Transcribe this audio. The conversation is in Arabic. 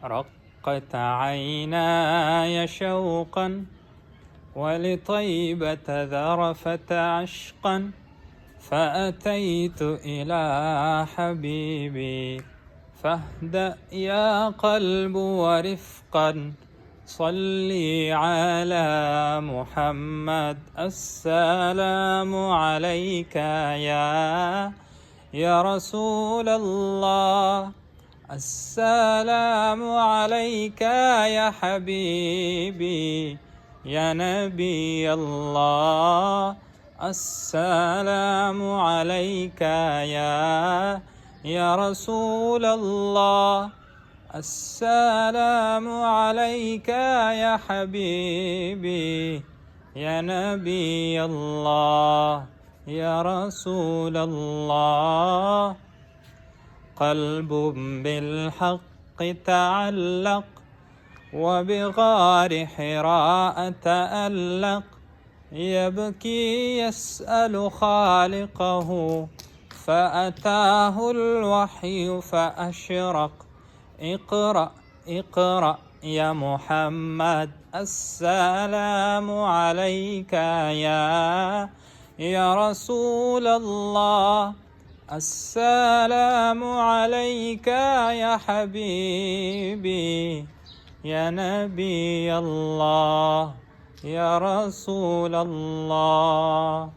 رقت عيناي شوقا ولطيبة ذرفت عشقا، فأتيت إلى حبيبي فاهدأ يا قلب ورفقا. صلي على محمد السلام عليك يا رسول الله. السلام عليك يا حبيبي يا نبي الله. السلام عليك يا رسول الله. السلام عليك يا حبيبي يا نبي الله يا رسول الله. قلب بالحق تعلق وبغار حراء تألق، يبكي يسأل خالقه فأتاه الوحي فأشرق. اقرأ اقرأ يا محمد السلام عليك يا رسول الله. السلام عليك يا حبيبي يا نبي الله يا رسول الله.